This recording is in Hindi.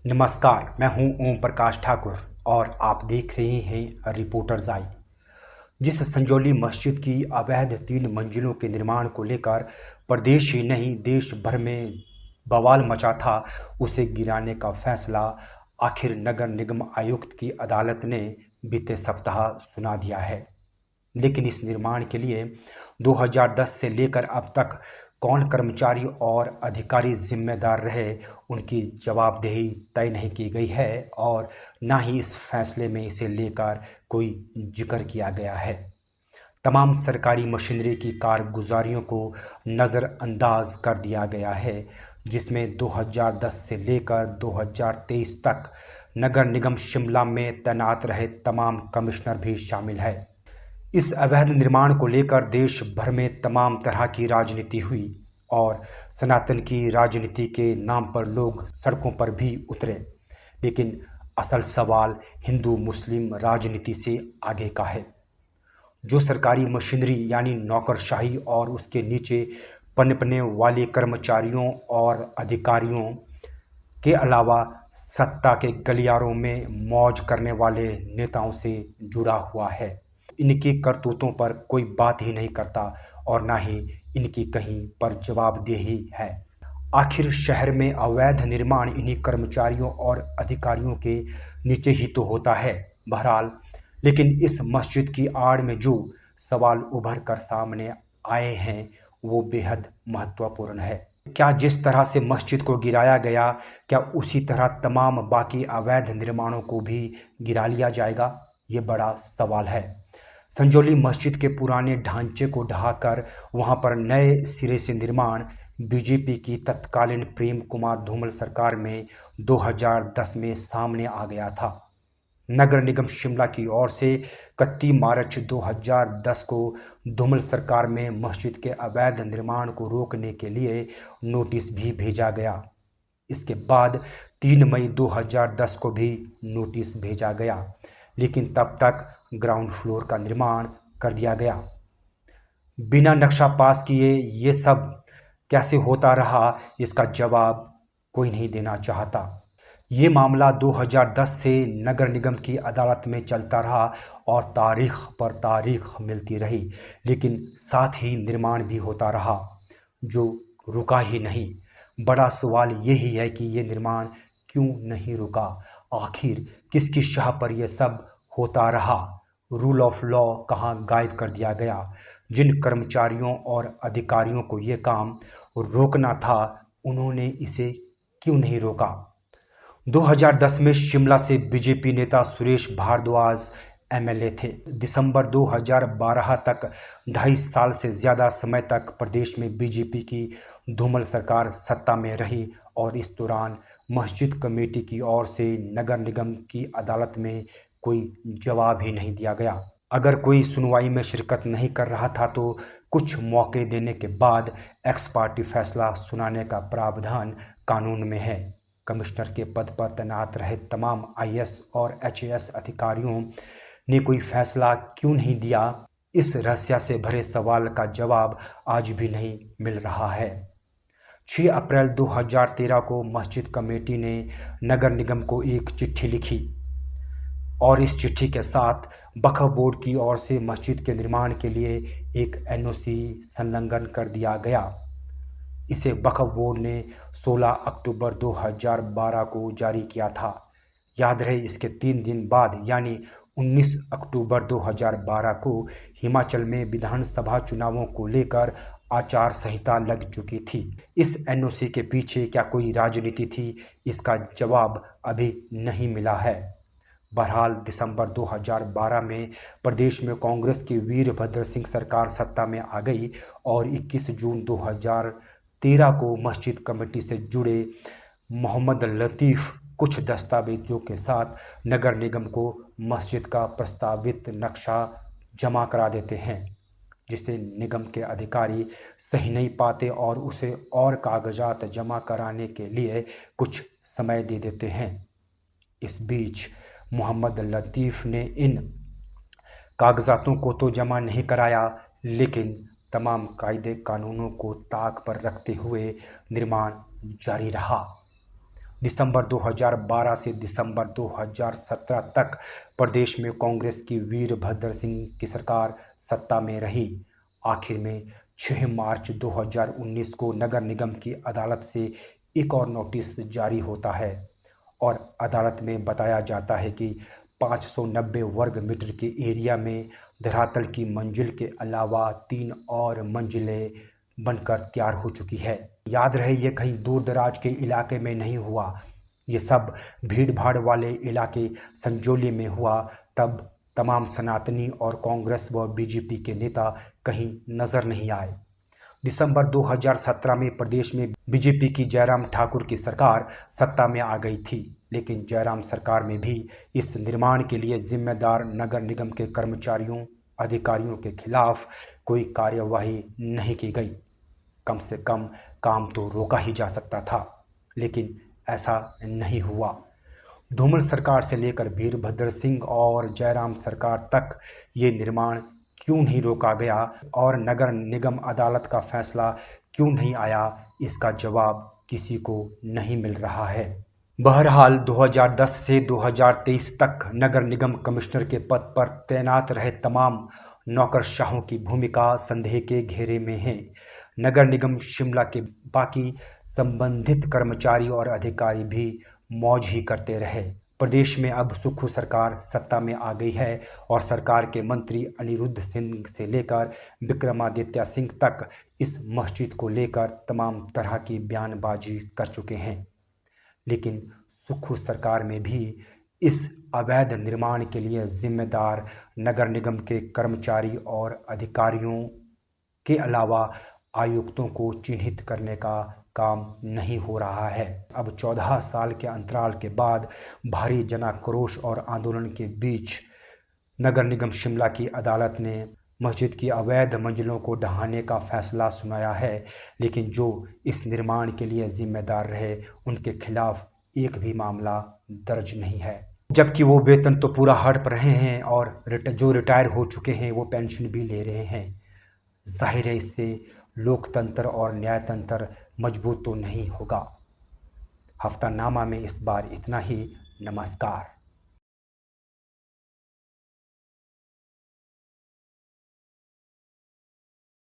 नमस्कार, मैं हूं ओम प्रकाश ठाकुर और आप देख रहे हैं रिपोर्टर्स आई। जिस संजौली मस्जिद की अवैध 3 मंजिलों के निर्माण को लेकर प्रदेश ही नहीं देश भर में बवाल मचा था, उसे गिराने का फैसला आखिर नगर निगम आयुक्त की अदालत ने बीते सप्ताह सुना दिया है। लेकिन इस निर्माण के लिए 2010 से लेकर अब तक कौन कर्मचारी और अधिकारी जिम्मेदार रहे, उनकी जवाबदेही तय नहीं की गई है और ना ही इस फैसले में इसे लेकर कोई जिक्र किया गया है। तमाम सरकारी मशीनरी की कारगुजारियों को नज़रअंदाज कर दिया गया है, जिसमें 2010 से लेकर 2023 तक नगर निगम शिमला में तैनात रहे तमाम कमिश्नर भी शामिल है। इस अवैध निर्माण को लेकर देश भर में तमाम तरह की राजनीति हुई और सनातन की राजनीति के नाम पर लोग सड़कों पर भी उतरे। लेकिन असल सवाल हिंदू मुस्लिम राजनीति से आगे का है। जो सरकारी मशीनरी यानी नौकरशाही और उसके नीचे पनपने वाले कर्मचारियों और अधिकारियों के अलावा सत्ता के गलियारों में मौज करने वाले नेताओं से जुड़ा हुआ है, इनकी करतूतों पर कोई बात ही नहीं करता और ना ही इनकी कहीं पर जवाबदेही है। आखिर शहर में अवैध निर्माण इन्हीं कर्मचारियों और अधिकारियों के नीचे ही तो होता है। बहरहाल, लेकिन इस मस्जिद की आड़ में जो सवाल उभर कर सामने आए हैं वो बेहद महत्वपूर्ण है। क्या जिस तरह से मस्जिद को गिराया गया, क्या उसी तरह तमाम बाकी अवैध निर्माणों को भी गिरा लिया जाएगा? ये बड़ा सवाल है। संजौली मस्जिद के पुराने ढांचे को ढहाकर वहां पर नए सिरे से निर्माण बीजेपी की तत्कालीन प्रेम कुमार धूमल सरकार में 2010 में सामने आ गया था। नगर निगम शिमला की ओर से 31 मार्च 2010 को धूमल सरकार में मस्जिद के अवैध निर्माण को रोकने के लिए नोटिस भी भेजा गया। इसके बाद 3 मई 2010 को भी नोटिस भेजा गया, लेकिन तब तक ग्राउंड फ्लोर का निर्माण कर दिया गया। बिना नक्शा पास किए ये सब कैसे होता रहा, इसका जवाब कोई नहीं देना चाहता। ये मामला 2010 से नगर निगम की अदालत में चलता रहा और तारीख पर तारीख मिलती रही, लेकिन साथ ही निर्माण भी होता रहा जो रुका ही नहीं। बड़ा सवाल यही है कि ये निर्माण क्यों नहीं रुका? आखिर किसकी शाह पर यह सब होता रहा? रूल ऑफ लॉ कहाँ गायब कर दिया गया? जिन कर्मचारियों और अधिकारियों को ये काम रोकना था, उन्होंने इसे क्यों नहीं रोका? 2010 में शिमला से बीजेपी नेता सुरेश भारद्वाज एमएलए थे। दिसंबर 2012 तक 2.5 साल से ज़्यादा समय तक प्रदेश में बीजेपी की धूमल सरकार सत्ता में रही और इस दौरान मस्जिद कमेटी की ओर से नगर निगम की अदालत में कोई जवाब ही नहीं दिया गया। अगर कोई सुनवाई में शिरकत नहीं कर रहा था तो कुछ मौके देने के बाद एक्स पार्टी फैसला सुनाने का प्रावधान कानून में है। कमिश्नर के पद पर तैनात रहे तमाम आईएएस और एचएएस अधिकारियों ने कोई फैसला क्यों नहीं दिया? इस रहस्य से भरे सवाल का जवाब आज भी नहीं मिल रहा है। 6 अप्रैल 2013 को मस्जिद कमेटी ने नगर निगम को एक चिट्ठी लिखी और इस चिट्ठी के साथ वक्फ बोर्ड की ओर से मस्जिद के निर्माण के लिए एक एनओसी संलग्न कर दिया गया। इसे वक्फ बोर्ड ने 16 अक्टूबर 2012 को जारी किया था। याद रहे, इसके 3 दिन बाद यानी 19 अक्टूबर 2012 को हिमाचल में विधानसभा चुनावों को लेकर आचार संहिता लग चुकी थी। इस एनओसी के पीछे क्या कोई राजनीति थी? इसका जवाब अभी नहीं मिला है। बहरहाल, दिसंबर 2012 में प्रदेश में कांग्रेस की वीरभद्र सिंह सरकार सत्ता में आ गई और 21 जून 2013 को मस्जिद कमेटी से जुड़े मोहम्मद लतीफ़ कुछ दस्तावेजों के साथ नगर निगम को मस्जिद का प्रस्तावित नक्शा जमा करा देते हैं, जिसे निगम के अधिकारी सही नहीं पाते और उसे और कागजात जमा कराने के लिए कुछ समय दे देते हैं। इस बीच मोहम्मद लतीफ़ ने इन कागजातों को तो जमा नहीं कराया, लेकिन तमाम कायदे कानूनों को ताक पर रखते हुए निर्माण जारी रहा। दिसंबर 2012 से दिसंबर 2017 तक प्रदेश में कांग्रेस की वीरभद्र सिंह की सरकार सत्ता में रही। आखिर में 6 मार्च 2019 को नगर निगम की अदालत से एक और नोटिस जारी होता है और अदालत में बताया जाता है कि 590 वर्ग मीटर के एरिया में धरातल की मंजिल के अलावा 3 और मंजिलें बनकर तैयार हो चुकी है। याद रहे, ये कहीं दूर दराज के इलाके में नहीं हुआ, ये सब भीड़ भाड़ वाले इलाके संजौली में हुआ। तब तमाम सनातनी और कांग्रेस व बीजेपी के नेता कहीं नजर नहीं आए। दिसंबर 2017 में प्रदेश में बीजेपी की जयराम ठाकुर की सरकार सत्ता में आ गई थी, लेकिन जयराम सरकार में भी इस निर्माण के लिए जिम्मेदार नगर निगम के कर्मचारियों अधिकारियों के खिलाफ कोई कार्यवाही नहीं की गई। कम से कम काम तो रोका ही जा सकता था, लेकिन ऐसा नहीं हुआ। धूमल सरकार से लेकर वीरभद्र सिंह और जयराम सरकार तक ये निर्माण क्यों नहीं रोका गया और नगर निगम अदालत का फैसला क्यों नहीं आया, इसका जवाब किसी को नहीं मिल रहा है। बहरहाल 2010 से 2023 तक नगर निगम कमिश्नर के पद पर तैनात रहे तमाम नौकरशाहों की भूमिका संदेह के घेरे में है। नगर निगम शिमला के बाकी संबंधित कर्मचारी और अधिकारी भी मौज ही करते रहे। प्रदेश में अब सुक्खू सरकार सत्ता में आ गई है और सरकार के मंत्री अनिरुद्ध सिंह से लेकर विक्रमादित्य सिंह तक इस मस्जिद को लेकर तमाम तरह की बयानबाजी कर चुके हैं। लेकिन सुक्खू सरकार में भी इस अवैध निर्माण के लिए जिम्मेदार नगर निगम के कर्मचारी और अधिकारियों के अलावा आयुक्तों को चिन्हित करने का काम नहीं हो रहा है। अब 14 साल के अंतराल के बाद भारी जनाक्रोश और आंदोलन के बीच नगर निगम शिमला की अदालत ने मस्जिद की अवैध मंजिलों को ढहाने का फैसला सुनाया है, लेकिन जो इस निर्माण के लिए जिम्मेदार रहे उनके खिलाफ एक भी मामला दर्ज नहीं है। जबकि वो वेतन तो पूरा हड़प रहे हैं और जो रिटायर हो चुके हैं वो पेंशन भी ले रहे हैं। जाहिर है इससे लोकतंत्र और न्यायतंत्र मजबूत तो नहीं होगा। हफ्तानामा में इस बार इतना ही। नमस्कार।